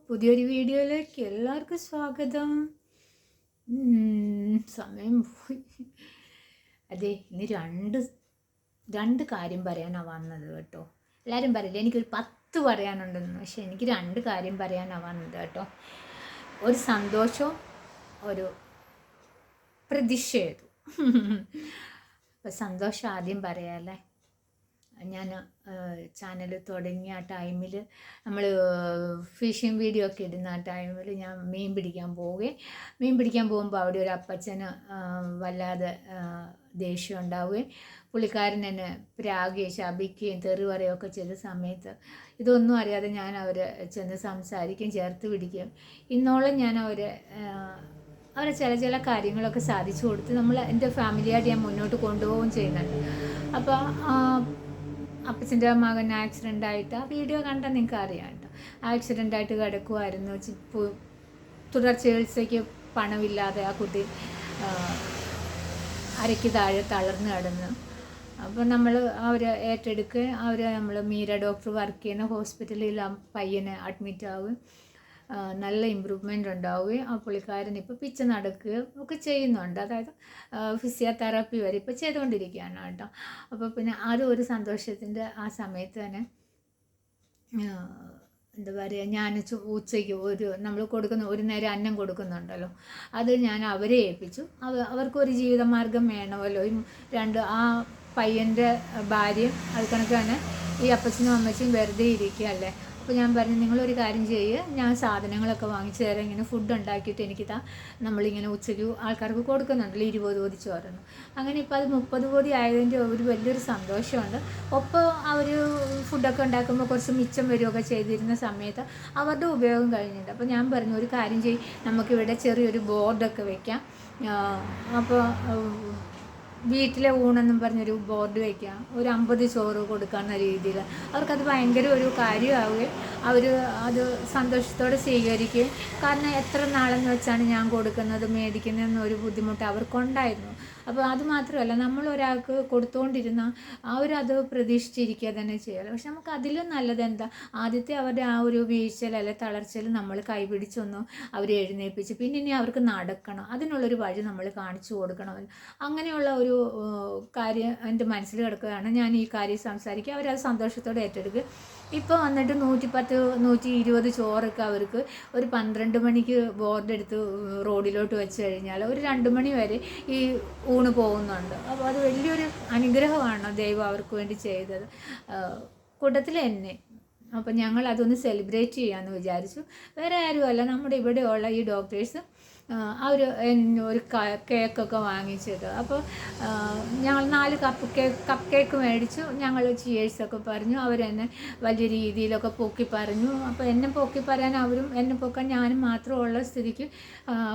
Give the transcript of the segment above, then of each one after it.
പുതിയൊരു വീഡിയോയിലേക്ക് എല്ലാവർക്കും സ്വാഗതം. സമയം പോയി. അതെ, ഇനി രണ്ട് കാര്യം പറയാനാണ് വന്നത് കേട്ടോ. എല്ലാവരും പറയില്ല എനിക്കൊരു 10 പറയാനുണ്ടെന്ന്, പക്ഷെ എനിക്ക് 2 കാര്യം പറയാനാണ് വന്നത് കേട്ടോ. ഒരു സന്തോഷവും ഒരു പ്രതിഷേധവും. അപ്പം സന്തോഷം ആദ്യം പറയാമല്ലേ. ഞാൻ ചാനൽ തുടങ്ങിയ ആ ടൈമിൽ നമ്മൾ ഫിഷിംഗ് വീഡിയോ ഒക്കെ ഇടുന്ന ആ ടൈമിൽ ഞാൻ മീൻ പിടിക്കാൻ പോകുമ്പോൾ അവിടെ ഒരു അപ്പച്ചന് വല്ലാതെ ദേഷ്യം ഉണ്ടാവുകയും പുള്ളിക്കാരൻ എന്നെ പ്രാഗുകയും ശപിക്കുകയും തെറി പറയുകയൊക്കെ ചെയ്ത സമയത്ത് ഇതൊന്നും അറിയാതെ ഞാൻ അവരെ ചെന്ന് സംസാരിക്കുകയും ചേർത്ത് പിടിക്കുകയും ഇന്നോളം ഞാൻ അവരെ ചില കാര്യങ്ങളൊക്കെ സാധിച്ചു കൊടുത്ത് എൻ്റെ ഫാമിലിയായിട്ട് ഞാൻ മുന്നോട്ട് കൊണ്ടുപോവുകയും ചെയ്യുന്നുണ്ട്. അപ്പോൾ അപ്പച്ചൻ്റെ മകൻ ആക്സിഡൻ്റായിട്ട് ആ വീഡിയോ കണ്ടാൽ നിങ്ങൾക്ക് അറിയാം കേട്ടോ. ആക്സിഡൻ്റായിട്ട് കിടക്കുമായിരുന്നു. തുടർ ചികിത്സയ്ക്ക് പണമില്ലാതെ ആ കുട്ടി അരയ്ക്ക് താഴെ തളർന്നു കിടന്നു. അപ്പോൾ നമ്മൾ അവരെ ഏറ്റെടുക്കുക, നമ്മൾ മീര ഡോക്ടർ വർക്ക് ചെയ്യുന്ന ഹോസ്പിറ്റലിൽ ആ പയ്യനെ അഡ്മിറ്റ് ആവുകയും നല്ല ഇമ്പ്രൂവ്മെൻ്റ് ഉണ്ടാവുകയും ആ പുള്ളിക്കാരൻ ഇപ്പോൾ പിച്ച നടക്കുകയും ഒക്കെ ചെയ്യുന്നുണ്ട്. അതായത് ഫിസിയോതെറാപ്പി വരെ ഇപ്പോൾ ചെയ്തുകൊണ്ടിരിക്കുകയാണ് കേട്ടോ. അപ്പോൾ പിന്നെ അത് ഒരു സന്തോഷത്തിൻ്റെ ആ സമയത്ത് തന്നെ എന്താ പറയുക, ഞാൻ ഉച്ചയ്ക്ക് നമ്മൾ കൊടുക്കുന്ന ഒരു നേരം അന്നം കൊടുക്കുന്നുണ്ടല്ലോ, അത് ഞാൻ അവരെ ഏൽപ്പിച്ചു. അവർക്കൊരു ജീവിതമാർഗം വേണമല്ലോ. ആ പയ്യൻ്റെ ഭാര്യയും അത് കണക്ക് തന്നെ ഈ അപ്പച്ചനും അമ്മച്ചിയും വെറുതെ ഇരിക്കുകയല്ലേ. അപ്പോൾ ഞാൻ പറഞ്ഞു, നിങ്ങളൊരു കാര്യം ചെയ്യുക, ഞാൻ സാധനങ്ങളൊക്കെ വാങ്ങിച്ചു തരാം, ഇങ്ങനെ ഫുഡ് ഉണ്ടാക്കിയിട്ട് എനിക്ക് നമ്മളിങ്ങനെ ഉച്ചയ്ക്ക് ആൾക്കാർക്ക് കൊടുക്കുന്നുണ്ടല്ലോ 20 പൊതി ചോറുന്നു. അങ്ങനെ ഇപ്പോൾ അത് 30 പൊതി ആയതിൻ്റെ ഒരു വലിയൊരു സന്തോഷമുണ്ട്. ഒപ്പം അവർ ഫുഡൊക്കെ ഉണ്ടാക്കുമ്പോൾ കുറച്ച് മിച്ചം വരികയൊക്കെ ചെയ്തിരുന്ന സമയത്ത് അവരുടെ ഉപയോഗം കഴിഞ്ഞിട്ടുണ്ട്. അപ്പോൾ ഞാൻ പറഞ്ഞു, ഒരു കാര്യം ചെയ്യും, നമുക്കിവിടെ ചെറിയൊരു ബോർഡൊക്കെ വയ്ക്കാം. അപ്പോൾ വീട്ടിലെ ഊണെന്നും പറഞ്ഞൊരു ബോർഡ് വയ്ക്കാം, ഒരു 50 ചോറ് കൊടുക്കാവുന്ന രീതിയിൽ. അവർക്കത് ഭയങ്കര ഒരു കാര്യമാവുകയും അവർ അത് സന്തോഷത്തോടെ സ്വീകരിക്കുകയും, കാരണം എത്ര നാളെന്ന് വെച്ചാണ് ഞാൻ കൊടുക്കുന്നത് മേടിക്കുന്നതെന്നൊരു ബുദ്ധിമുട്ട് അവർക്കുണ്ടായിരുന്നു. അപ്പോൾ അത് മാത്രമല്ല, നമ്മൾ ഒരാൾക്ക് കൊടുത്തുകൊണ്ടിരുന്ന അവരത് പ്രതീക്ഷിച്ചിരിക്കുക തന്നെ ചെയ്യാറ്. പക്ഷെ നമുക്ക് അതിലും നല്ലത് എന്താ, ആദ്യത്തെ അവരുടെ ആ ഒരു വീഴ്ചയിൽ അല്ലെ തളർച്ചയിൽ നമ്മൾ കൈപിടിച്ചൊന്നും അവരെ എഴുന്നേൽപ്പിച്ച് പിന്നെ ഇനി അവർക്ക് നടക്കണം, അതിനുള്ളൊരു വഴി നമ്മൾ കാണിച്ചു കൊടുക്കണമല്ലോ. അങ്ങനെയുള്ള ഒരു കാര്യം എൻ്റെ മനസ്സിൽ കിടക്കുകയാണ്. ഞാൻ ഈ കാര്യം സംസാരിക്കുക, അവരത് സന്തോഷത്തോടെ ഏറ്റെടുക്കുക. ഇപ്പോൾ വന്നിട്ട് 110 120 ചോറൊക്കെ അവർക്ക് ഒരു 12 മണിക്ക് ബോർഡ് എടുത്ത് റോഡിലോട്ട് വെച്ച് കഴിഞ്ഞാൽ ഒരു 2 മണി വരെ ഈ ഊണ് പോകുന്നുണ്ട്. അപ്പോൾ അത് വലിയൊരു അനുഗ്രഹമാണ് ദൈവം അവർക്ക് വേണ്ടി ചെയ്തത്, കൂട്ടത്തിൽ എന്നെ. അപ്പം ഞങ്ങൾ അതൊന്ന് സെലിബ്രേറ്റ് ചെയ്യാമെന്ന് വിചാരിച്ചു. വേറെ ആരുമല്ല, നമ്മുടെ ഇവിടെയുള്ള ഈ ഡോക്ടേഴ്സ് അവർ ഒരു കേക്കൊക്കെ വാങ്ങിച്ചത്. അപ്പോൾ ഞങ്ങൾ 4 കപ്പ് കേക്ക് മേടിച്ചു. ഞങ്ങൾ ചിയേഴ്സൊക്കെ പറഞ്ഞു. അവരെന്നെ വലിയ രീതിയിലൊക്കെ പൊക്കി പറഞ്ഞു. അപ്പോൾ എന്നെ പൊക്കി പറയാൻ അവരും എന്നെ പൊക്കാൻ ഞാനും മാത്രമുള്ള സ്ഥിതിക്ക്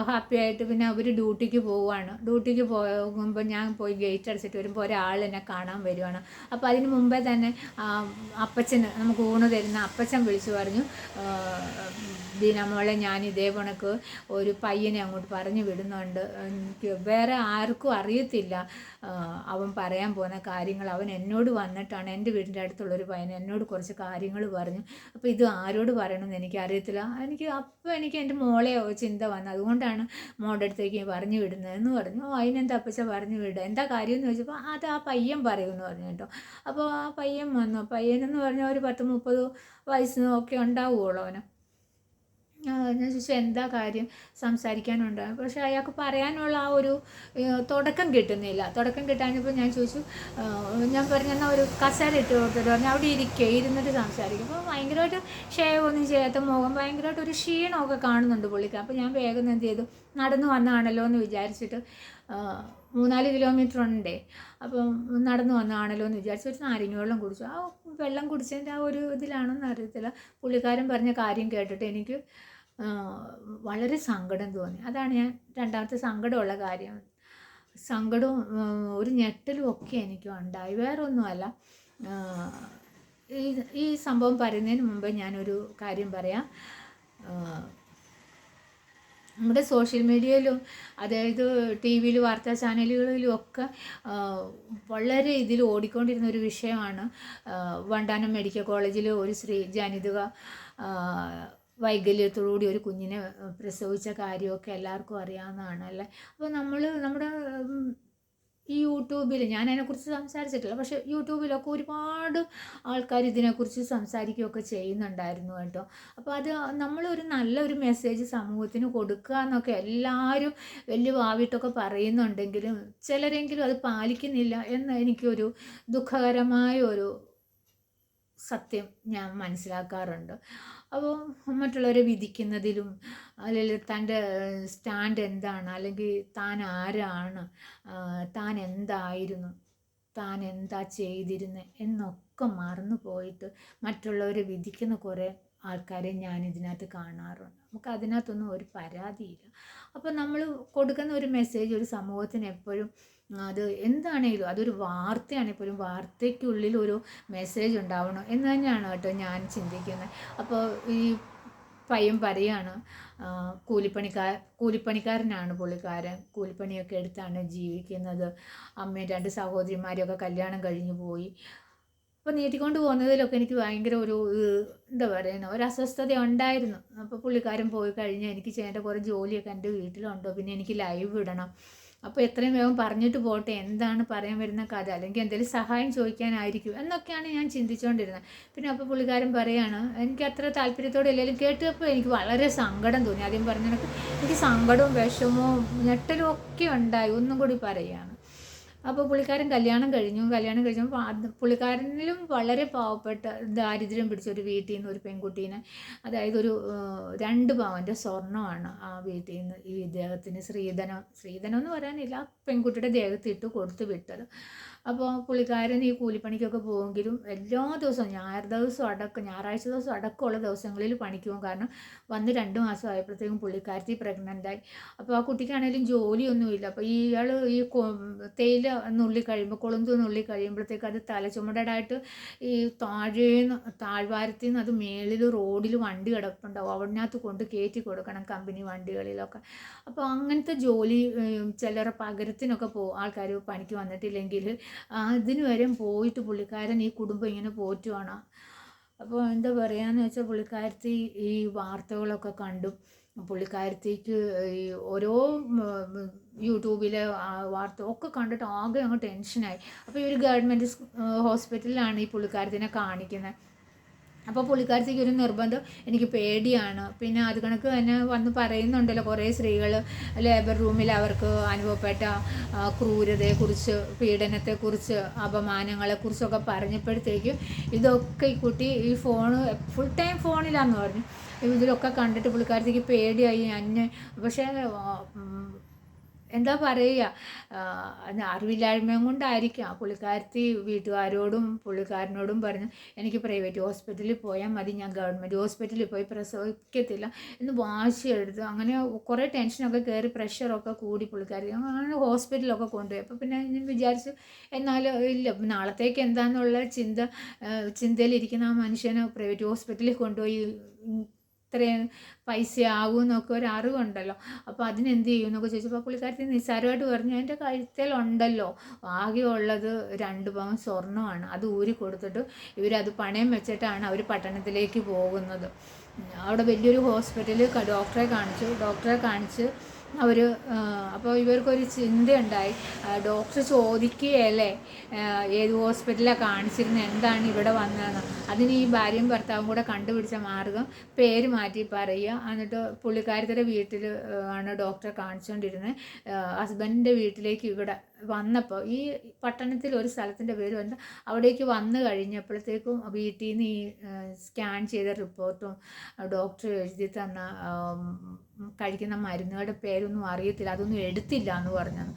ഹാപ്പിയായിട്ട് പിന്നെ അവർ ഡ്യൂട്ടിക്ക് പോവുകയാണ്. ഡ്യൂട്ടിക്ക് പോകുമ്പോൾ ഞാൻ പോയി ഗേറ്റ് അടച്ചിട്ട് വരുമ്പോൾ ഒരാൾ എന്നെ കാണാൻ വരുവാണ്. അപ്പോൾ അതിന് മുമ്പേ തന്നെ അപ്പച്ചന് നമുക്ക് ഊണ് തരുന്ന അപ്പച്ചൻ വിളിച്ചു പറഞ്ഞു, ദിനമോളെ ഞാൻ ഇതേ കണക്ക് ഒരു പയ്യനെ അങ്ങോട്ട് പറഞ്ഞു വിടുന്നുണ്ട്, എനിക്ക് വേറെ ആർക്കും അറിയത്തില്ല അവൻ പറയാൻ പോകുന്ന കാര്യങ്ങൾ. അവൻ എന്നോട് വന്നിട്ടാണ്, എൻ്റെ വീടിൻ്റെ അടുത്തുള്ളൊരു പയ്യൻ എന്നോട് കുറച്ച് കാര്യങ്ങൾ പറഞ്ഞു. അപ്പോൾ ഇത് ആരോട് പറയണമെന്ന് എനിക്കറിയത്തില്ല. എനിക്ക് എൻ്റെ മോളെ ചിന്ത വന്നു, അതുകൊണ്ടാണ് മോളുടെ അടുത്തേക്ക് പറഞ്ഞു വിടുന്നതെന്ന് പറഞ്ഞു. അതിനെന്താ അപ്പച്ച പറഞ്ഞു വിടുക, എന്താ കാര്യം എന്ന് ചോദിച്ചപ്പോൾ അത് ആ പയ്യൻ പറയുമെന്ന് പറഞ്ഞു കേട്ടോ. അപ്പോൾ ആ പയ്യൻ വന്നു. പയ്യനെന്ന് പറഞ്ഞാൽ ഒരു 10-30 വയസ്സൊക്കെ ഉണ്ടാവുകയുള്ളൂ അവന്. ഞാൻ ചോദിച്ചു എന്താ കാര്യം, സംസാരിക്കാനുണ്ട്. പക്ഷേ അയാൾക്ക് പറയാനുള്ള ആ ഒരു തുടക്കം കിട്ടുന്നില്ല. തുടക്കം കിട്ടാഞ്ഞപ്പോൾ ഞാൻ ചോദിച്ചു, ഞാൻ പറഞ്ഞെന്നാൽ ഒരു കസേര ഇട്ട് കൊടുത്തിട്ട് പറഞ്ഞു അവിടെ ഇരുന്നിട്ട് സംസാരിക്കും. അപ്പോൾ ഭയങ്കരമായിട്ട് ഷേവ് ഒന്നും ചെയ്യാത്ത മുഖം, ഭയങ്കരമായിട്ട് ഒരു ക്ഷീണമൊക്കെ കാണുന്നുണ്ട് പുള്ളിക്ക്. അപ്പോൾ ഞാൻ വേഗം എന്ത് ചെയ്തു, നടന്നു വന്നതാണല്ലോ എന്ന് വിചാരിച്ചിട്ട് 3-4 കിലോമീറ്റർ ഉണ്ടേ, അപ്പം നടന്നു വന്നതാണല്ലോ എന്ന് വിചാരിച്ചു ഒരു നാരങ്ങ വെള്ളം കുടിച്ചു. ആ വെള്ളം കുടിച്ചതിൻ്റെ ആ ഒരു ഇതിലാണെന്ന് അറിയത്തില്ല, പുള്ളിക്കാരൻ പറഞ്ഞ കാര്യം കേട്ടിട്ട് എനിക്ക് വളരെ സങ്കടം തോന്നി. അതാണ് ഞാൻ രണ്ടാമത്തെ സങ്കടമുള്ള കാര്യം. സങ്കടവും ഒരു ഞെട്ടലും ഒക്കെ എനിക്ക് ഉണ്ടായി, വേറെ ഒന്നുമല്ല. ഈ സംഭവം പറയുന്നതിന് മുമ്പ് ഞാനൊരു കാര്യം പറയാം. നമ്മുടെ സോഷ്യൽ മീഡിയയിലും അതായത് ടി വിയിൽ വാർത്താ ചാനലുകളിലും ഒക്കെ വളരെ ഇതിൽ ഓടിക്കൊണ്ടിരുന്ന ഒരു വിഷയമാണ്. വണ്ടാനം മെഡിക്കൽ കോളേജിൽ ഒരു സ്ത്രീ ജനിതക വൈകല്യത്തോടുകൂടി ഒരു കുഞ്ഞിനെ പ്രസവിച്ച കാര്യമൊക്കെ എല്ലാവർക്കും അറിയാവുന്നതാണ് അല്ലേ. അപ്പോൾ നമ്മുടെ ഈ യൂട്യൂബിൽ ഞാൻ അതിനെക്കുറിച്ച് സംസാരിച്ചിട്ടില്ല, പക്ഷേ യൂട്യൂബിലൊക്കെ ഒരുപാട് ആൾക്കാർ ഇതിനെക്കുറിച്ച് സംസാരിക്കുകയൊക്കെ ചെയ്യുന്നുണ്ടായിരുന്നു കേട്ടോ. അപ്പോൾ അത് നമ്മളൊരു നല്ലൊരു മെസ്സേജ് സമൂഹത്തിന് കൊടുക്കുക എന്നൊക്കെ എല്ലാവരും വലിയ വാവിട്ടൊക്കെ പറയുന്നുണ്ടെങ്കിലും ചിലരെങ്കിലും അത് പാലിക്കുന്നില്ല എന്ന് എനിക്കൊരു ദുഃഖകരമായ ഒരു സത്യം ഞാൻ മനസ്സിലാക്കാറുണ്ട്. അപ്പോൾ മറ്റുള്ളവരെ വിധിക്കുന്നതിലും അല്ലെങ്കിൽ തൻ്റെ സ്റ്റാൻഡ് എന്താണ്, അല്ലെങ്കിൽ താൻ ആരാണ്, താൻ എന്തായിരുന്നു, താൻ എന്താ ചെയ്തിരുന്നത് എന്നൊക്കെ മറന്നു പോയിട്ട് മറ്റുള്ളവരെ വിധിക്കുന്ന കുറേ ആൾക്കാരെ ഞാൻ ഇതിനകത്ത് കാണാറുണ്ട്. നമുക്ക് അതിനകത്തൊന്നും ഒരു പരാതിയില്ല. അപ്പോൾ നമ്മൾ കൊടുക്കുന്ന ഒരു മെസ്സേജ് ഒരു സമൂഹത്തിന് എപ്പോഴും അത് എന്താണേലും അതൊരു വാർത്തയാണെങ്കിൽ പോലും വാർത്തയ്ക്കുള്ളിൽ ഒരു മെസ്സേജ് ഉണ്ടാവണം എന്ന് തന്നെയാണ് കേട്ടോ ഞാൻ ചിന്തിക്കുന്നത്. അപ്പോൾ ഈ പയ്യൻ പറയാണ്, കൂലിപ്പണിക്കാരനാണ് പുള്ളിക്കാരൻ, കൂലിപ്പണിയൊക്കെ എടുത്താണ് ജീവിക്കുന്നത്, അമ്മയും 2 സഹോദരിമാരെയൊക്കെ കല്യാണം കഴിഞ്ഞു പോയി. അപ്പോൾ നീട്ടിക്കൊണ്ട് പോകുന്നതിലൊക്കെ എനിക്ക് ഭയങ്കര ഒരു എന്താ പറയുക, ഒരു അസ്വസ്ഥത ഉണ്ടായിരുന്നു. അപ്പോൾ പുള്ളിക്കാരൻ പോയി കഴിഞ്ഞാൽ എനിക്ക് ചെയ്യേണ്ട കുറേ ജോലിയൊക്കെ എൻ്റെ വീട്ടിലുണ്ടോ, പിന്നെ എനിക്ക് ലൈവ് ഇടണം, അപ്പോൾ എത്രയും വേഗം പറഞ്ഞിട്ട് പോട്ടെ, എന്താണ് പറയാൻ വരുന്ന കഥ, അല്ലെങ്കിൽ എന്തെങ്കിലും സഹായം ചോദിക്കാനായിരിക്കും എന്നൊക്കെയാണ് ഞാൻ ചിന്തിച്ചുകൊണ്ടിരുന്നത്. പിന്നെ അപ്പോൾ പുള്ളിക്കാരൻ പറയാണ്, എനിക്ക് അത്ര താല്പര്യത്തോടെ ഇല്ലെങ്കിലും കേട്ടപ്പോൾ എനിക്ക് വളരെ സങ്കടം തോന്നി. ആദ്യം പറഞ്ഞതൊക്കെ എനിക്ക് സങ്കടവും വിഷമവും ഞെട്ടലും ഒക്കെ ഉണ്ടായി. ഒന്നും കൂടി പറയുകയാണ്. അപ്പോൾ പുള്ളിക്കാരൻ കല്യാണം കഴിഞ്ഞപ്പോൾ പുള്ളിക്കാരനിലും വളരെ പാവപ്പെട്ട ദാരിദ്ര്യം പിടിച്ച ഒരു വീട്ടിൽ നിന്ന് ഒരു പെൺകുട്ടീനെ, അതായത് ഒരു 2 പവൻ്റെ സ്വർണ്ണമാണ് ആ വീട്ടിൽ നിന്ന് ഈ ഇദ്ദേഹത്തിന് സ്ത്രീധനം എന്ന് പറയാനില്ല, ആ പെൺകുട്ടിയുടെ ദേഹത്തിട്ട് കൊടുത്തു വിട്ടത്. അപ്പോൾ പുള്ളിക്കാരൻ ഈ കൂലിപ്പണിക്കൊക്കെ പോകുമെങ്കിലും എല്ലാ ദിവസവും ഞായറാഴ്ച ദിവസം അടക്കമുള്ള ദിവസങ്ങളിൽ പണിക്ക് പോകും. കാരണം വന്ന് 2 മാസം ആയപ്പോഴത്തേക്കും പുള്ളിക്കാരത്തി പ്രഗ്നൻ്റായി. അപ്പോൾ ആ കുട്ടിക്കാണെങ്കിലും ജോലിയൊന്നുമില്ല. അപ്പോൾ ഇയാൾ ഈ തേയില കൊളുന്ത് നുള്ളി കഴിയുമ്പോഴത്തേക്ക് അത് തലച്ചുമടായിട്ട് ഈ താഴ്വാരത്തിൽ നിന്ന് അത് മേളിൽ റോഡിൽ വണ്ടി കിടപ്പുണ്ടാവും, അതിനകത്ത് കൊണ്ട് കയറ്റി കൊടുക്കണം കമ്പനി വണ്ടികളിലൊക്കെ. അപ്പോൾ അങ്ങനത്തെ ജോലി ചിലർ പകരത്തിനൊക്കെ ആൾക്കാർ പണിക്ക് വന്നിട്ടില്ലെങ്കിൽ അതിന് വരെ പോയിട്ട് പുള്ളിക്കാരൻ ഈ കുടുംബം ഇങ്ങനെ പോറ്റുവാണ്. അപ്പോൾ എന്താ പറയുകയെന്ന് വെച്ചാൽ പുള്ളിക്കാരത്തി ഈ വാർത്തകളൊക്കെ കണ്ടു. പുള്ളിക്കാരത്തേക്ക് ഈ ഓരോ യൂട്യൂബിലെ വാർത്ത ഒക്കെ കണ്ടിട്ട് ആകെ അങ്ങ് ടെൻഷനായി. അപ്പോൾ ഈ ഒരു ഗവൺമെൻറ് ഹോസ്പിറ്റലിലാണ് ഈ പുള്ളിക്കാരത്തിനെ കാണിക്കുന്നത്. അപ്പോൾ പുള്ളിക്കാരത്തേക്ക് ഒരു നിർബന്ധം, എനിക്ക് പേടിയാണ്. പിന്നെ അത് കണക്ക് തന്നെ വന്ന് പറയുന്നുണ്ടല്ലോ കുറേ സ്ത്രീകൾ ലേബർ റൂമിൽ അവർക്ക് അനുഭവപ്പെട്ട ക്രൂരതയെക്കുറിച്ച്, പീഡനത്തെക്കുറിച്ച്, അപമാനങ്ങളെക്കുറിച്ചൊക്കെ പറഞ്ഞപ്പോഴത്തേക്കും ഇതൊക്കെ ഈ കുട്ടി ഈ ഫുൾ ടൈം ഫോണിലാന്ന് പറഞ്ഞു. ഇതിലൊക്കെ കണ്ടിട്ട് പുള്ളിക്കാരത്തേക്ക് പേടിയായി. പക്ഷേ എന്താ പറയുക, അറിവില്ലായ്മയും കൊണ്ടായിരിക്കാം പുള്ളിക്കാരത്തി വീട്ടുകാരോടും പുള്ളിക്കാരനോടും പറഞ്ഞു, എനിക്ക് പ്രൈവറ്റ് ഹോസ്പിറ്റലിൽ പോയാൽ മതി, ഞാൻ ഗവൺമെൻറ് ഹോസ്പിറ്റലിൽ പോയി പ്രസവിക്കത്തില്ല എന്ന് വാശിയെടുത്ത്. അങ്ങനെ കുറേ ടെൻഷനൊക്കെ കയറി പ്രഷറൊക്കെ കൂടി പുള്ളിക്കാരി അങ്ങനെ ഹോസ്പിറ്റലൊക്കെ കൊണ്ടുപോയി. അപ്പോൾ പിന്നെ ഞാൻ വിചാരിച്ചു, എന്നാലും ഇല്ല, നാളത്തേക്ക് എന്താണെന്നുള്ള ചിന്തയിലിരിക്കുന്ന ആ മനുഷ്യനെ പ്രൈവറ്റ് ഹോസ്പിറ്റലിൽ കൊണ്ടുപോയി ഇത്രയും പൈസ ആകുമെന്നൊക്കെ ഒരു അറിവുണ്ടല്ലോ. അപ്പോൾ അതിനെന്ത് ചെയ്യുമെന്നൊക്കെ ചോദിച്ചപ്പോൾ പുള്ളിക്കാരത്തി നിസ്സാരമായിട്ട് പറഞ്ഞു, എൻ്റെ കഴുത്തിലുണ്ടല്ലോ ആകെ ഉള്ളത് 2 പവൻ സ്വർണ്ണമാണ്, അത് ഊരി കൊടുത്തിട്ട് ഇവരത് പണയം വെച്ചിട്ടാണ് അവർ പട്ടണത്തിലേക്ക് പോകുന്നത്. അവിടെ വലിയൊരു ഹോസ്പിറ്റലിൽ ഡോക്ടറെ കാണിച്ച് അവർ അപ്പോൾ ഇവർക്കൊരു ചിന്തയുണ്ടായി, ഡോക്ടർ ചോദിക്കുകയല്ലേ ഏത് ഹോസ്പിറ്റലാണ് കാണിച്ചിരുന്നത്, എന്താണ് ഇവിടെ വന്നതെന്ന്. അതിന് ഈ ഭാര്യയും ഭർത്താവും കൂടെ കണ്ടുപിടിച്ച മാർഗം പേര് മാറ്റി പറയുക. എന്നിട്ട് പുള്ളിക്കാരത്തിൻ്റെ വീട്ടിൽ ആണ് ഡോക്ടറെ കാണിച്ചുകൊണ്ടിരുന്നത്. ഹസ്ബൻഡിൻ്റെ വീട്ടിലേക്ക് ഇവിടെ വന്നപ്പോൾ ഈ പട്ടണത്തിൽ ഒരു സ്ഥലത്തിൻ്റെ പേര് വന്ന് അവിടേക്ക് വന്നു കഴിഞ്ഞപ്പോഴത്തേക്കും വീട്ടിൽ നിന്ന് ഈ സ്കാൻ ചെയ്ത റിപ്പോർട്ടും ഡോക്ടർ എഴുതി തന്ന കഴിക്കുന്ന മരുന്നുകളുടെ പേരൊന്നും അറിയത്തില്ല, അതൊന്നും എടുത്തില്ല എന്ന് പറഞ്ഞത്.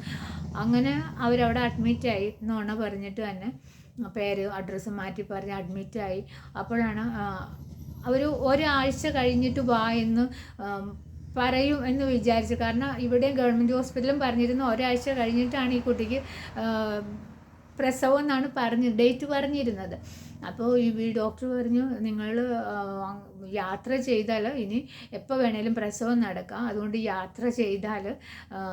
അങ്ങനെ അവരവിടെ അഡ്മിറ്റായി നുണ പറഞ്ഞിട്ട് തന്നെ പേര് അഡ്രസ്സ് മാറ്റി പറഞ്ഞ് അഡ്മിറ്റായി. അപ്പോഴാണ് അവർ ഒരാഴ്ച കഴിഞ്ഞിട്ട് വാ എന്ന് പറയും എന്ന് വിചാരിച്ചു. കാരണം ഇവിടെയും ഗവൺമെൻറ് ഹോസ്പിറ്റലും പറഞ്ഞിരുന്നു ഒരാഴ്ച കഴിഞ്ഞിട്ടാണ് ഈ കുട്ടിക്ക് പ്രസവം എന്നാണ് ഡേറ്റ് പറഞ്ഞിരുന്നത്. അപ്പോൾ ഈ ഡോക്ടർ പറഞ്ഞു, നിങ്ങൾ യാത്ര ചെയ്താൽ ഇനി എപ്പോൾ വേണേലും പ്രസവം നടക്കാം, അതുകൊണ്ട് യാത്ര ചെയ്താൽ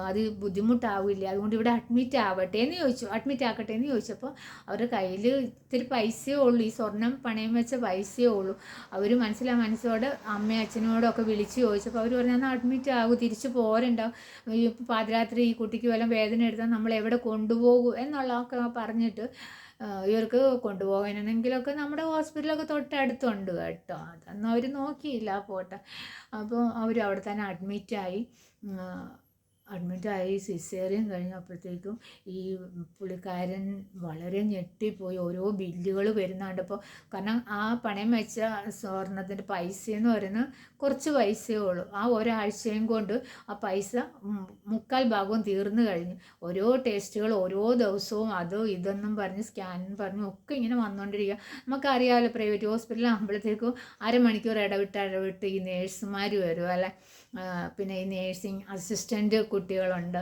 അത് ബുദ്ധിമുട്ടാവില്ല, അതുകൊണ്ട് ഇവിടെ അഡ്മിറ്റ് ആവട്ടെ എന്ന് ചോദിച്ചു. അഡ്മിറ്റ് ആക്കട്ടെ എന്ന് ചോദിച്ചപ്പോൾ അവരുടെ കയ്യിൽ ഇത്തിരി പൈസയേ ഉള്ളൂ, ഈ സ്വർണം പണയം വെച്ച പൈസയേ ഉള്ളൂ. അവർ മനസ്സോട് അമ്മയും അച്ഛനോടൊക്കെ വിളിച്ച് ചോദിച്ചപ്പോൾ അവർ പറഞ്ഞു, എന്നാൽ അഡ്മിറ്റ് ആകും, തിരിച്ച് പോരണ്ടാവും, ഈ പാതിരാത്രി ഈ കുട്ടിക്ക് വല്ലതും വേദന എടുത്താൽ നമ്മൾ എവിടെ കൊണ്ടുപോകും എന്നുള്ളതൊക്കെ പറഞ്ഞിട്ട് ഇവർക്ക് കൊണ്ടുപോകാനെങ്കിലൊക്കെ നമ്മുടെ ഹോസ്പിറ്റലൊക്കെ തൊട്ടടുത്തുണ്ട് കേട്ടോ. അതൊന്നും അവർ നോക്കിയില്ല, പോട്ടെ. അപ്പോൾ അവർ അവിടെ തന്നെ അഡ്മിറ്റായി. സിസേറിയൻ കഴിഞ്ഞപ്പോഴത്തേക്കും ഈ പുള്ളിക്കാരൻ വളരെ ഞെട്ടിപ്പോയി. ഓരോ ബില്ലുകൾ വരുന്നുണ്ട്. അപ്പോൾ കാരണം ആ പണയം വെച്ച സ്വർണത്തിൻ്റെ പൈസയെന്ന് പറയുന്നത് കുറച്ച് പൈസയേ ഉള്ളൂ. ആ ഒരാഴ്ചയും കൊണ്ട് ആ പൈസ 3/4 ഭാഗവും തീർന്നു കഴിഞ്ഞു. ഓരോ ടെസ്റ്റുകൾ ഓരോ ദിവസവും അതോ ഇതൊന്നും പറഞ്ഞ് സ്കാനും പറഞ്ഞ് ഒക്കെ ഇങ്ങനെ വന്നുകൊണ്ടിരിക്കുക. നമുക്കറിയാമല്ലോ, പ്രൈവറ്റ് ഹോസ്പിറ്റലാകുമ്പോഴത്തേക്കും അരമണിക്കൂർ ഇടവിട്ട് ഈ നേഴ്സുമാർ വരും അല്ലേ. പിന്നെ ഈ നേഴ്സിംഗ് അസിസ്റ്റൻ്റ് കുട്ടികളുണ്ട്,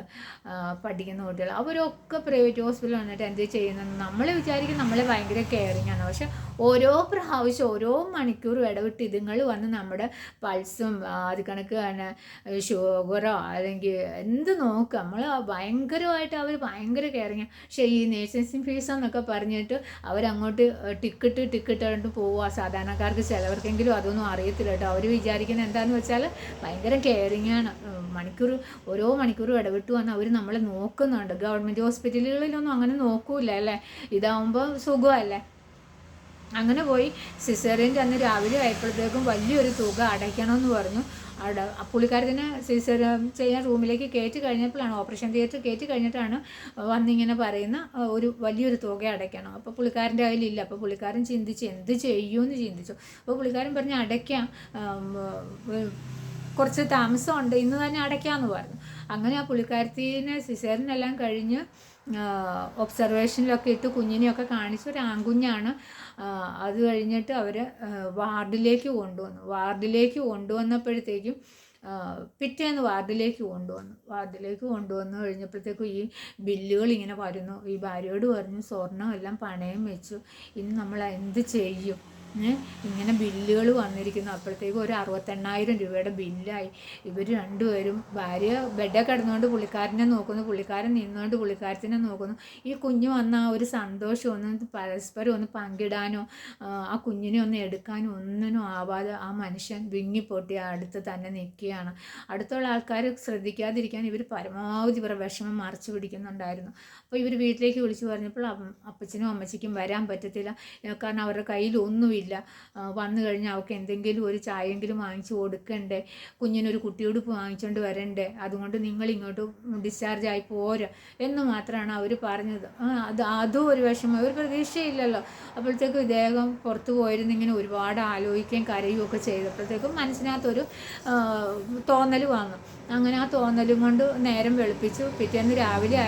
പഠിക്കുന്ന കുട്ടികൾ, അവരൊക്കെ പ്രൈവറ്റ് ഹോസ്പിറ്റലിൽ വന്നിട്ട് എന്ത് ചെയ്യുന്നത്, നമ്മൾ വിചാരിക്കും നമ്മളെ ഭയങ്കര കെയറിങ് ആണ്. പക്ഷെ ഓരോ പ്രാവശ്യം ഓരോ മണിക്കൂർ ഇടവിട്ട് ഇതുങ്ങൾ വന്ന് നമ്മുടെ പൾസും അത് കണക്ക് തന്നെ ഷുഗറോ അല്ലെങ്കിൽ എന്ത് നോക്കുക, നമ്മൾ ഭയങ്കരമായിട്ട് അവർ ഭയങ്കര കെയറിങ്. പക്ഷേ ഈ നേഴ്സിംഗ് ഫീസ് എന്നൊക്കെ പറഞ്ഞിട്ട് അവരങ്ങോട്ട് ടിക്കറ്റ് കൊണ്ട് പോവുക. സാധാരണക്കാർക്ക് ചിലവർക്കെങ്കിലും അതൊന്നും അറിയത്തില്ല കേട്ടോ. അവർ വിചാരിക്കുന്നത് എന്താണെന്ന് വെച്ചാൽ ഭയങ്കര കെയറിങ് ആണ്. ഓരോ മണിക്കൂറും ഇടവിട്ട് വന്ന് അവർ നമ്മളെ നോക്കുന്നുണ്ട്. ഗവൺമെൻറ് ഹോസ്പിറ്റലുകളിലൊന്നും അങ്ങനെ നോക്കൂല അല്ലേ, ഇതാവുമ്പോൾ സുഖമല്ലേ. അങ്ങനെ പോയി സിസേറിയൻ്റെ അന്ന് രാവിലെ ആയപ്പോഴത്തേക്കും വലിയൊരു തുക അടയ്ക്കണമെന്ന് പറഞ്ഞു. പുള്ളിക്കാരത്തിന് സിസേറിയൻ ചെയ്യാൻ റൂമിലേക്ക് കയറ്റി കഴിഞ്ഞപ്പോഴാണ്, ഓപ്പറേഷൻ തിയേറ്റർ കയറ്റി കഴിഞ്ഞിട്ടാണ് വന്നിങ്ങനെ പറയുന്ന ഒരു വലിയൊരു തുക അടയ്ക്കണം. അപ്പോൾ പുള്ളിക്കാരൻ്റെ കയ്യിലില്ല. അപ്പോൾ പുള്ളിക്കാരൻ ചിന്തിച്ച് എന്ത് ചെയ്യുമെന്ന് ചിന്തിച്ചു. അപ്പോൾ പുള്ളിക്കാരൻ പറഞ്ഞ് അടയ്ക്കാം, കുറച്ച് താമസമുണ്ട്, ഇന്ന് തന്നെ അടയ്ക്കാമെന്ന് പറഞ്ഞു. അങ്ങനെ ആ പുള്ളിക്കാരത്തിന് സിസേറിയനെല്ലാം കഴിഞ്ഞ് ഒബ്സർവേഷനിലൊക്കെ ഇട്ട് കുഞ്ഞിനെയൊക്കെ കാണിച്ച് ഒരു ആൺകുഞ്ഞാണ്. അത് കഴിഞ്ഞിട്ട് അവർ വാർഡിലേക്ക് കൊണ്ടുവന്നപ്പോഴത്തേക്കും പിറ്റേന്ന് വാർഡിലേക്ക് കൊണ്ടുവന്നു കഴിഞ്ഞപ്പോഴത്തേക്കും ഈ ബില്ലുകൾ ഇങ്ങനെ വരുന്നു. ഈ ഭാര്യയോട് പറഞ്ഞു, സ്വർണ്ണം എല്ലാം പണയം വെച്ചു, ഇനി നമ്മൾ എന്ത് ചെയ്യും, ഇങ്ങനെ ബില്ലുകൾ വന്നിരിക്കുന്നു. അപ്പോഴത്തേക്കും ഒരു 68,000 രൂപയുടെ ബില്ലായി. ഇവർ രണ്ടുപേരും, ഭാര്യ ബെഡൊക്കെ കിടന്നുകൊണ്ട് പുള്ളിക്കാരനെ നോക്കുന്നു, പുള്ളിക്കാരൻ നിന്നുകൊണ്ട് പുള്ളിക്കാരത്തിനെ നോക്കുന്നു. ഈ കുഞ്ഞ് വന്ന ആ ഒരു സന്തോഷം ഒന്ന് പരസ്പരം ഒന്ന് പങ്കിടാനോ ആ കുഞ്ഞിനെ ഒന്ന് എടുക്കാനോ ഒന്നിനും ആവാതെ ആ മനുഷ്യൻ വിങ്ങിപ്പൊട്ടി അടുത്ത് തന്നെ നിൽക്കുകയാണ്. അടുത്തുള്ള ആൾക്കാർ ശ്രദ്ധിക്കാതിരിക്കാൻ ഇവർ പരമാവധി ഇവരുടെ വിഷമം മറച്ചു പിടിക്കുന്നുണ്ടായിരുന്നു. അപ്പോൾ ഇവർ വീട്ടിലേക്ക് വിളിച്ചു പറഞ്ഞപ്പോൾ അപ്പച്ചനും അമ്മച്ചിക്കും വരാൻ പറ്റത്തില്ല, കാരണം അവരുടെ കയ്യിൽ ഒന്നുമില്ല. വന്നു കഴിഞ്ഞാൽ അവർക്ക് എന്തെങ്കിലും ഒരു ചായയെങ്കിലും വാങ്ങിച്ചു കൊടുക്കണ്ടേ, കുഞ്ഞിനൊരു കുട്ടിയുടുപ്പ് വാങ്ങിച്ചുകൊണ്ട് വരണ്ടേ, അതുകൊണ്ട് നിങ്ങൾ ഇങ്ങോട്ട് ഡിസ്ചാർജ് ആയി പോരാ എന്ന് മാത്രമാണ് അവർ പറഞ്ഞത്. അതും ഒരു വിഷമം, ഒരു പ്രതീക്ഷയില്ലല്ലോ. അപ്പോഴത്തേക്കും ഇദ്ദേഹം പുറത്ത് പോയിരുന്നിങ്ങനെ ഒരുപാട് ആലോചിക്കുകയും കരയുകയും ഒക്കെ ചെയ്തപ്പോഴത്തേക്കും മനസ്സിനകത്തൊരു തോന്നൽ വന്നു. അങ്ങനെ ആ തോന്നലും കൊണ്ട് നേരം വെളുപ്പിച്ചു. പിറ്റേന്ന് രാവിലെ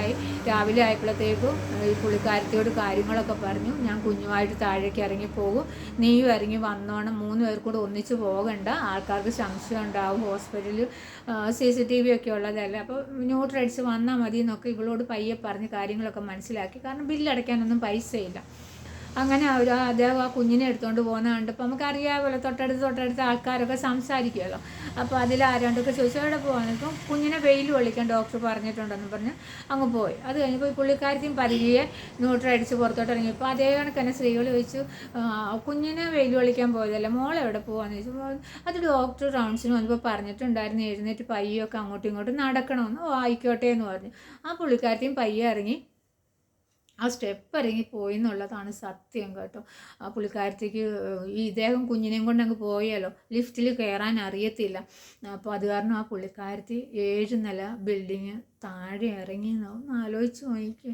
ആയപ്പോഴത്തേക്കും ഈ പുള്ളിക്കാരത്തിയോട് കാര്യങ്ങളൊക്കെ പറഞ്ഞു. ഞാൻ കുഞ്ഞുമായിട്ട് താഴേക്ക് ഇറങ്ങിപ്പോകും, നീയും ഇറങ്ങി വന്നോണം, 3 പേർ കൂടെ ഒന്നിച്ച് പോകണ്ട, ആൾക്കാർക്ക് സംശയം ഉണ്ടാവും, ഹോസ്പിറ്റലിൽ CCTV ഒക്കെ ഉള്ളതല്ലേ, അപ്പോൾ ന്യൂട്രൽ അടിച്ച് വന്നാൽ മതി എന്നൊക്കെ ഇവളോട് പയ്യെ പറഞ്ഞ് കാര്യങ്ങളൊക്കെ മനസ്സിലാക്കി. കാരണം ബില്ലടയ്ക്കാനൊന്നും പൈസയില്ല. അങ്ങനെ അദ്ദേഹം ആ കുഞ്ഞിനെ എടുത്തുകൊണ്ട് പോകുന്ന കണ്ടപ്പോൾ നമുക്കറിയാമല്ലോ, തൊട്ടടുത്ത ആൾക്കാരൊക്കെ സംസാരിക്കുമല്ലോ. അപ്പോൾ അതിലാരാണ്ടൊക്കെ ചോദിച്ചു എവിടെ പോകാനൊക്കെ, കുഞ്ഞിനെ വെയിൽ കൊള്ളിക്കാൻ ഡോക്ടർ പറഞ്ഞിട്ടുണ്ടെന്ന് പറഞ്ഞ് അങ്ങ് പോയി. അത് കഴിഞ്ഞപ്പോൾ ഈ പുള്ളിക്കാരത്തെയും പരിചയെ ന്യൂട്രൽ അടിച്ച് പുറത്തോട്ട് ഇറങ്ങിയപ്പോൾ അതേ കണക്കന്നെ സ്ത്രീകൾ ചോദിച്ചു, കുഞ്ഞിനെ വെയിൽ കൊള്ളിക്കാൻ പോയതല്ലേ, മോളെവിടെ പോകാമെന്ന് ചോദിച്ചു. അത് ഡോക്ടർ റൗണ്ട്സിന് വന്നപ്പോൾ പറഞ്ഞിട്ടുണ്ടായിരുന്നു എഴുന്നേറ്റ് പയ്യൊക്കെ അങ്ങോട്ടും ഇങ്ങോട്ടും നടക്കണമെന്ന്. ആയിക്കോട്ടെ എന്ന് പറഞ്ഞു. ആ പുള്ളിക്കാരത്തെയും പയ്യെ ഇറങ്ങി ആ സ്റ്റെപ്പ് ഇറങ്ങിപ്പോയി എന്നുള്ളതാണ് സത്യം കേട്ടോ. ആ പുള്ളിക്കാരത്തേക്ക് ഇദ്ദേഹം കുഞ്ഞിനെയും കൊണ്ട് അങ്ങ് പോയാലോ, ലിഫ്റ്റിൽ കയറാൻ അറിയത്തില്ല. അപ്പോൾ അത് കാരണം ആ പുള്ളിക്കാരത്തി 7 നില ബിൽഡിങ് താഴെ ഇറങ്ങി ആലോചിച്ച് നോക്കിക്കേ.